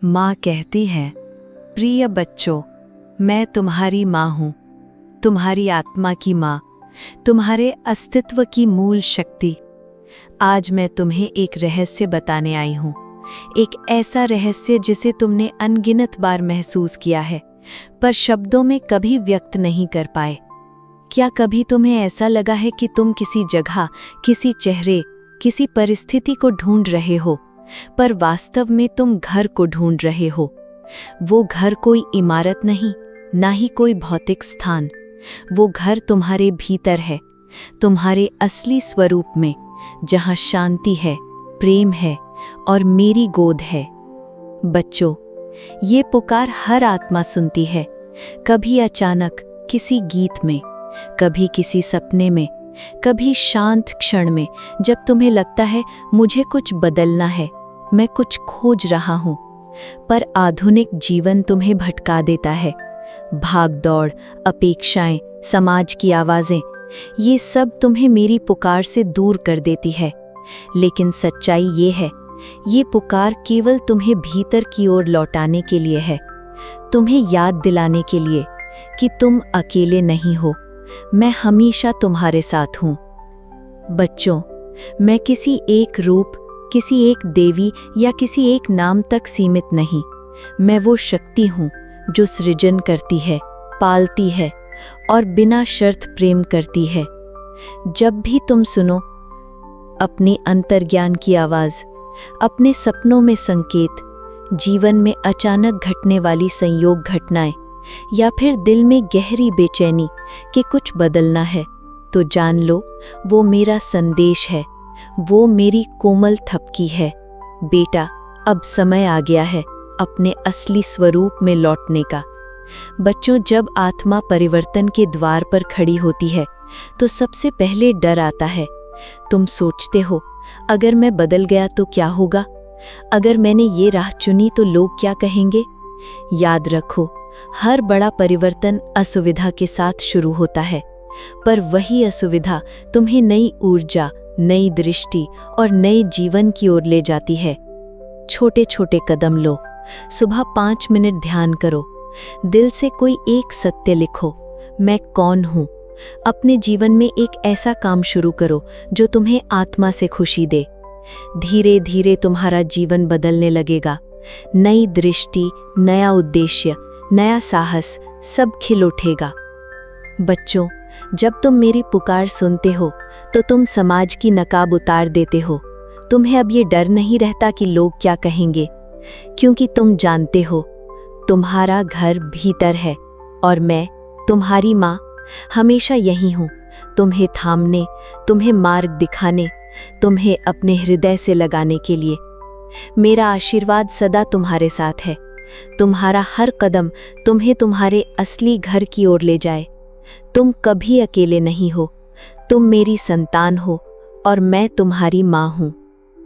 माँ कहती है, प्रिय बच्चों, मैं तुम्हारी माँ हूँ, तुम्हारी आत्मा की माँ, तुम्हारे अस्तित्व की मूल शक्ति। आज मैं तुम्हें एक रहस्य बताने आई हूँ, एक ऐसा रहस्य जिसे तुमने अनगिनत बार महसूस किया है, पर शब्दों में कभी व्यक्त नहीं कर पाए। क्या कभी तुम्हें ऐसा लगा है कि तुम किसी जगह, किसी चेहरे, किसी परिस्थिति को ढूंढ रहे हो, पर वास्तव में तुम घर को ढूंढ रहे हो? वो घर कोई इमारत नहीं, ना ही कोई भौतिक स्थान। वो घर तुम्हारे भीतर है, तुम्हारे असली स्वरूप में, जहाँ शांति है, प्रेम है और मेरी गोद है। बच्चों, ये पुकार हर आत्मा सुनती है, कभी अचानक किसी गीत में, कभी किसी सपने में, कभी शांत क्षण में, जब तुम्हें लगता है मुझे कुछ बदलना है, मैं कुछ खोज रहा हूँ। पर आधुनिक जीवन तुम्हें भटका देता है। भाग दौड़, अपेक्षाएं, समाज की आवाजें, ये सब तुम्हें मेरी पुकार से दूर कर देती है। लेकिन सच्चाई ये है, ये पुकार केवल तुम्हें भीतर की ओर लौटाने के लिए है, तुम्हें याद दिलाने के लिए कि तुम अकेले नहीं हो, मैं हमेशा तुम्हारे साथ हूँ। बच्चों, मैं किसी एक रूप, किसी एक देवी या किसी एक नाम तक सीमित नहीं। मैं वो शक्ति हूँ जो सृजन करती है, पालती है और बिना शर्त प्रेम करती है। जब भी तुम सुनो अपने अंतर्ज्ञान की आवाज़, अपने सपनों में संकेत, जीवन में अचानक घटने वाली संयोग घटनाएं, या फिर दिल में गहरी बेचैनी कि कुछ बदलना है, तो जान लो वो मेरा संदेश है, वो मेरी कोमल थपकी है। बेटा, अब समय आ गया है अपने असली स्वरूप में लौटने का। बच्चों, जब आत्मा परिवर्तन के द्वार पर खड़ी होती है तो सबसे पहले डर आता है। तुम सोचते हो, अगर मैं बदल गया तो क्या होगा? अगर मैंने ये राह चुनी तो लोग क्या कहेंगे? याद रखो, हर बड़ा परिवर्तन असुविधा के साथ शुरू होता है, पर वही असुविधा तुम्हें नई ऊर्जा, नई दृष्टि और नए जीवन की ओर ले जाती है। छोटे छोटे कदम लो, सुबह 5 मिनट ध्यान करो, दिल से कोई एक सत्य लिखो, मैं कौन हूँ। अपने जीवन में एक ऐसा काम शुरू करो जो तुम्हें आत्मा से खुशी दे। धीरे धीरे तुम्हारा जीवन बदलने लगेगा। नई दृष्टि, नया उद्देश्य, नया साहस, सब खिल उठेगा। बच्चों, जब तुम मेरी पुकार सुनते हो तो तुम समाज की नकाब उतार देते हो। तुम्हें अब ये डर नहीं रहता कि लोग क्या कहेंगे, क्योंकि तुम जानते हो तुम्हारा घर भीतर है और मैं, तुम्हारी माँ, हमेशा यही हूँ, तुम्हें थामने, तुम्हें मार्ग दिखाने, तुम्हें अपने हृदय से लगाने के लिए। मेरा आशीर्वाद सदा तुम्हारे साथ है। तुम्हारा हर कदम तुम्हें तुम्हारे असली घर की ओर ले जाए। तुम कभी अकेले नहीं हो, तुम मेरी संतान हो और मैं तुम्हारी माँ हूँ।